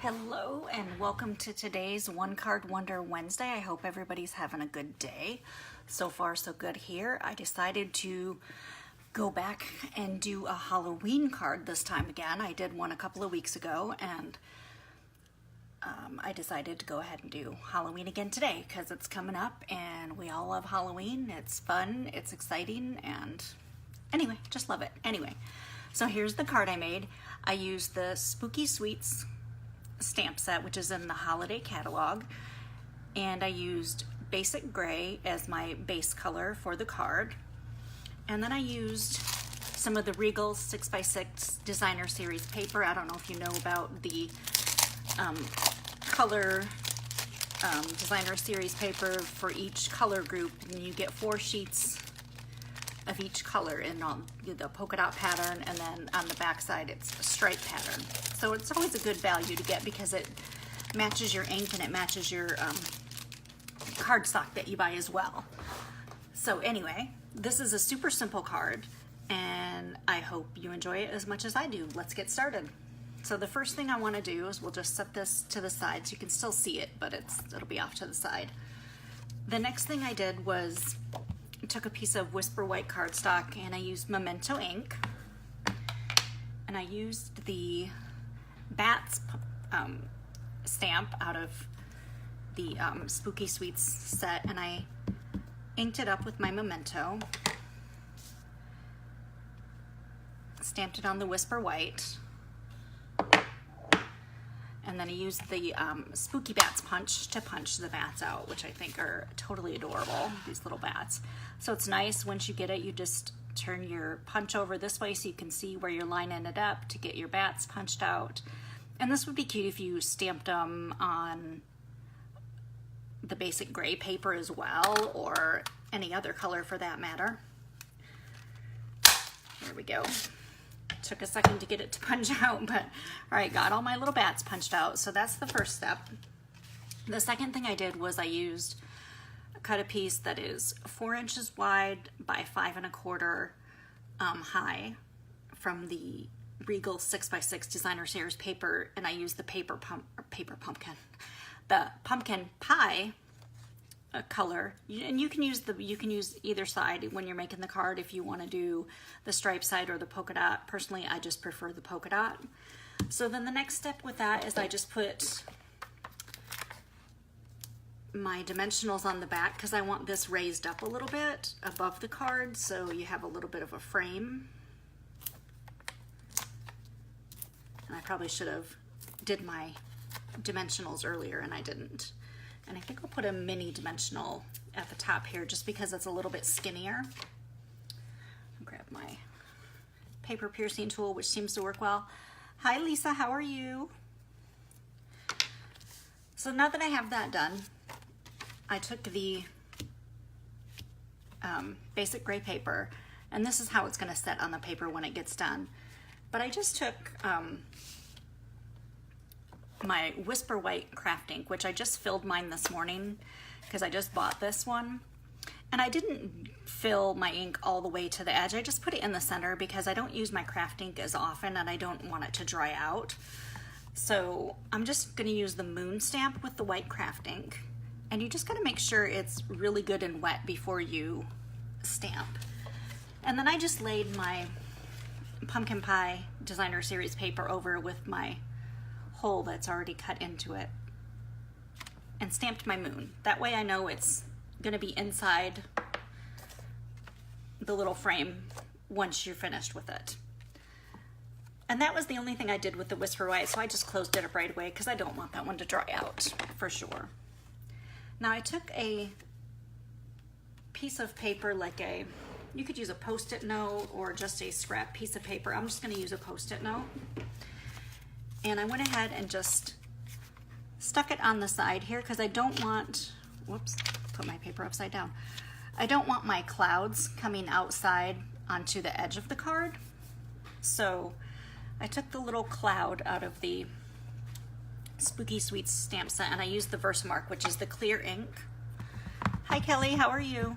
Hello and welcome to today's One Card Wonder Wednesday. I hope everybody's having a good day. So far so good here. I decided to go back and do a Halloween card this time again. I did one a couple of weeks ago and I decided to go ahead and do Halloween again today because it's coming up and we all love Halloween. It's fun, it's exciting, and anyway, just love it. Anyway, so here's the card I made. I used the Spooky Sweets stamp set, which is in the holiday catalog, and I used basic gray as my base color for the card, and then I used some of the Regals 6x6 designer series paper. I don't know if you know about the color designer series paper for each color group, and you get 4 sheets of each color in the polka dot pattern, and then on the back side it's a stripe pattern. So it's always a good value to get because it matches your ink and it matches your cardstock that you buy as well. So anyway, this is a super simple card and I hope you enjoy it as much as I do. Let's get started. So the first thing I want to do is we'll just set this to the side so you can still see it, but it'll be off to the side. The next thing I did was took a piece of Whisper White cardstock and I used Memento ink, and I used the Bats stamp out of the Spooky Sweets set, and I inked it up with my Memento, stamped it on the Whisper White, and then I used the Spooky Bats punch to punch the bats out, which I think are totally adorable, these little bats. So it's nice, once you get it, you just turn your punch over this way so you can see where your line ended up to get your bats punched out. And this would be cute if you stamped them on the basic gray paper as well, or any other color for that matter. There we go. Took a second to get it to punch out, but all right, got all my little bats punched out. So that's the first step. The second thing I did was I cut a piece that is 4 inches wide by 5 1/4 high from the Regal 6x6 designer series paper, and I used the the pumpkin pie color, and you can use either side when you're making the card if you want to do the stripe side or the polka dot. Personally, I just prefer the polka dot. So then the next step with that is I just put my dimensionals on the back because I want this raised up a little bit above the card so you have a little bit of a frame. And I probably should have did my dimensionals earlier and I didn't. And I think I'll put a mini dimensional at the top here just because it's a little bit skinnier. I'll grab my paper piercing tool, which seems to work well. Hi Lisa, how are you? So now that I have that done, I took the basic gray paper, and this is how it's going to set on the paper when it gets done. But I just took my Whisper White craft ink, which I just filled mine this morning because I just bought this one, and I didn't fill my ink all the way to the edge. I just put it in the center because I don't use my craft ink as often and I don't want it to dry out. So I'm just going to use the moon stamp with the white craft ink, and you just got to make sure it's really good and wet before you stamp. And then I just laid my pumpkin pie designer series paper over with my hole that's already cut into it and stamped my moon. That way I know it's going to be inside the little frame once you're finished with it. And that was the only thing I did with the Whisper White, so I just closed it up right away because I don't want that one to dry out for sure. Now I took a piece of paper, you could use a Post-it note or just a scrap piece of paper. I'm just going to use a Post-it note. And I went ahead and just stuck it on the side here because I don't want, whoops, put my paper upside down. I don't want my clouds coming outside onto the edge of the card. So I took the little cloud out of the Spooky Sweets stamp set and I used the Versamark, which is the clear ink. Hi Kelly, how are you?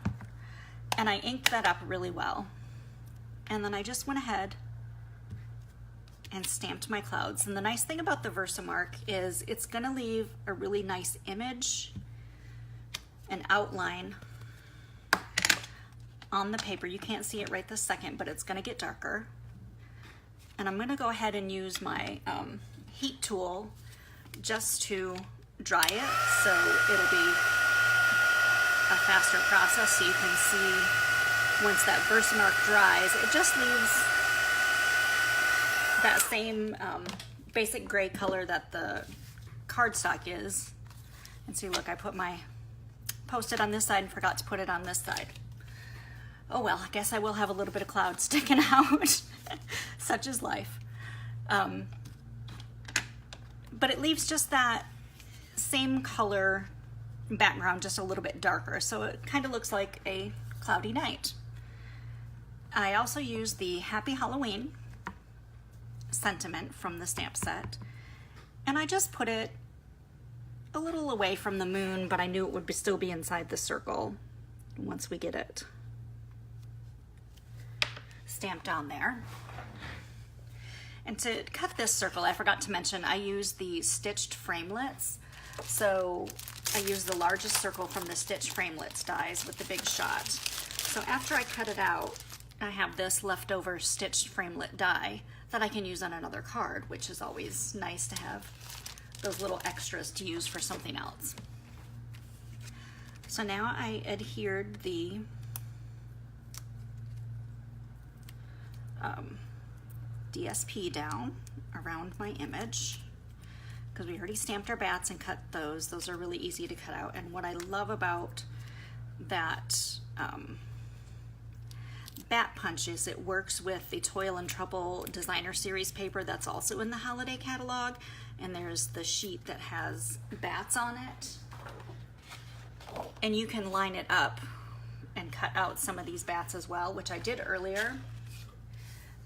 And I inked that up really well. And then I just went ahead and stamped my clouds. And the nice thing about the Versamark is it's gonna leave a really nice image, an outline on the paper. You can't see it right this second, but it's gonna get darker. And I'm gonna go ahead and use my heat tool just to dry it, so it'll be a faster process. So you can see once that Versamark dries, it just leaves that same basic gray color that the cardstock is. And see, look, I put my Post-it on this side and forgot to put it on this side. Oh well, I guess I will have a little bit of cloud sticking out. Such is life. But it leaves just that same color background, just a little bit darker, so it kind of looks like a cloudy night. I also use the Happy Halloween sentiment from the stamp set, and I just put it a little away from the moon, but I knew it would still be inside the circle once we get it stamped on there. And to cut this circle, I forgot to mention, I use the stitched framelits. So I use the largest circle from the stitched framelits dies with the big shot. So after I cut it out, I have this leftover stitched framelit die that I can use on another card, which is always nice to have those little extras to use for something else. So now I adhered the DSP down around my image, because we already stamped our bats and cut those. Those are really easy to cut out. And what I love about that bat punch is it works with the Toil Trouble Designer Series paper that's also in the holiday catalog. And there's the sheet that has bats on it. And you can line it up and cut out some of these bats as well, which I did earlier.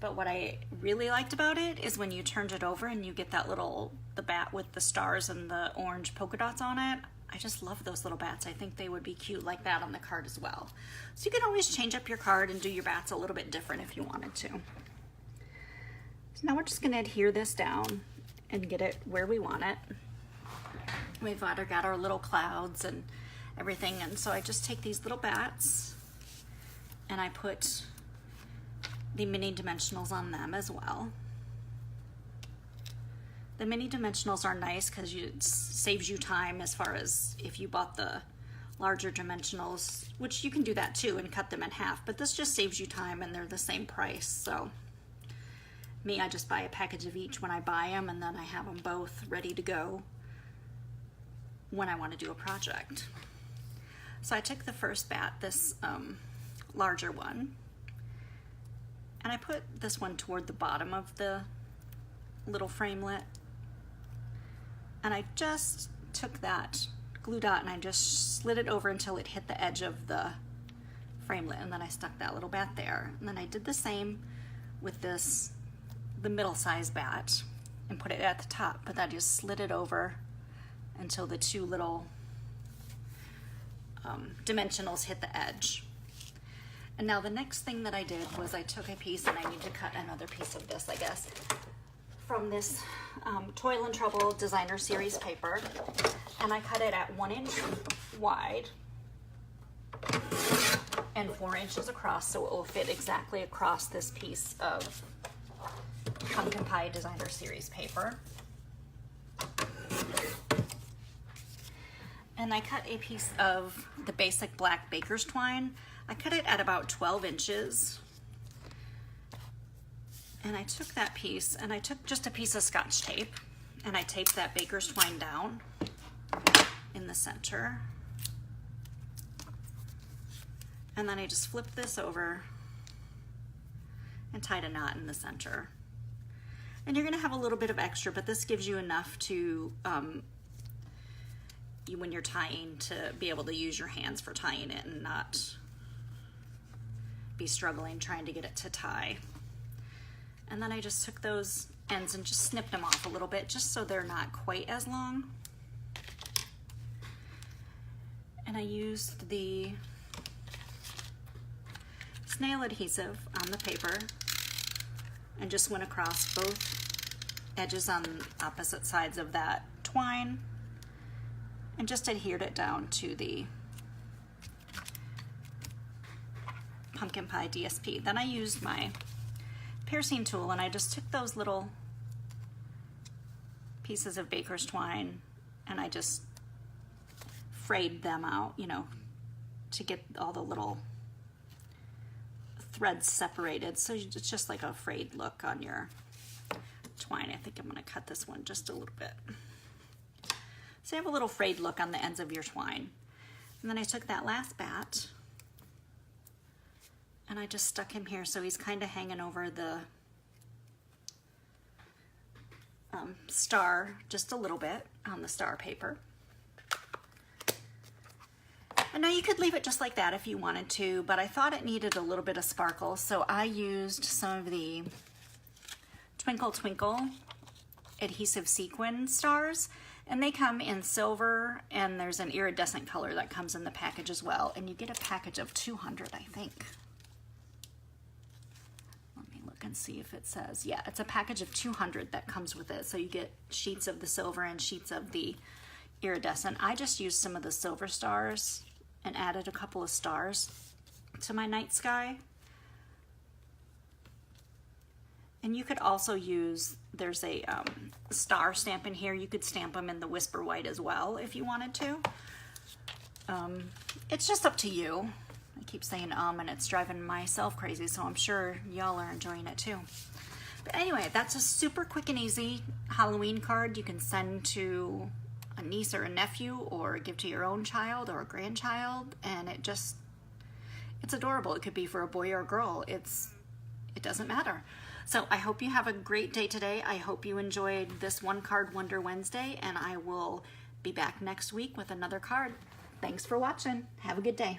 But what I really liked about it is when you turned it over and you get that little, the bat with the stars and the orange polka dots on it. I just love those little bats. I think they would be cute like that on the card as well. So you can always change up your card and do your bats a little bit different if you wanted to. So now we're just gonna adhere this down and get it where we want it. We've got our little clouds and everything, and so I just take these little bats and I put the mini dimensionals on them as well. The mini dimensionals are nice because it saves you time as far as if you bought the larger dimensionals, which you can do that too and cut them in half, but this just saves you time and they're the same price. So me, I just buy a package of each when I buy them, and then I have them both ready to go when I want to do a project. So I took the first bat, this larger one, and I put this one toward the bottom of the little framelit, and I just took that glue dot and I just slid it over until it hit the edge of the framelit, and then I stuck that little bat there. And then I did the same with this, the middle size bat, and put it at the top, but I just slid it over until the two little dimensionals hit the edge. And now the next thing that I did was I took a piece, and I need to cut another piece of this, I guess, from this Toil Trouble Designer Series paper, and I cut it at 1 inch wide and 4 inches across, so it will fit exactly across this piece of Pumpkin Pie Designer Series paper. And I cut a piece of the basic black baker's twine. I cut it at about 12 inches. And I took that piece, and I took just a piece of Scotch tape, and I taped that baker's twine down in the center. And then I just flipped this over and tied a knot in the center. And you're gonna have a little bit of extra, but this gives you enough to, when you're tying, to be able to use your hands for tying it and not be struggling trying to get it to tie. And then I just took those ends and just snipped them off a little bit, just so they're not quite as long. And I used the snail adhesive on the paper and just went across both edges on opposite sides of that twine and just adhered it down to the Pumpkin Pie DSP. Then I used my piercing tool and I just took those little pieces of baker's twine and I just frayed them out, you know, to get all the little threads separated. So it's just like a frayed look on your twine. I think I'm going to cut this one just a little bit. So you have a little frayed look on the ends of your twine. And then I took that last bat and I just stuck him here so he's kind of hanging over the star just a little bit on the star paper. And now you could leave it just like that if you wanted to, but I thought it needed a little bit of sparkle, so I used some of the Twinkle Twinkle adhesive sequin stars, and they come in silver, and there's an iridescent color that comes in the package as well, and you get a package of 200, I think. Let me look and see if it says, yeah, it's a package of 200 that comes with it, so you get sheets of the silver and sheets of the iridescent. I just used some of the silver stars and added a couple of stars to my night sky. And you could also use, there's a star stamp in here. You could stamp them in the Whisper White as well if you wanted to. It's just up to you. I keep saying and it's driving myself crazy, so I'm sure y'all are enjoying it too. But anyway, that's a super quick and easy Halloween card you can send to a niece or a nephew or give to your own child or a grandchild, and it's adorable. It could be for a boy or a girl. It doesn't matter. So I hope you have a great day today. I hope you enjoyed this One Card Wonder Wednesday, and I will be back next week with another card. Thanks for watching. Have a good day.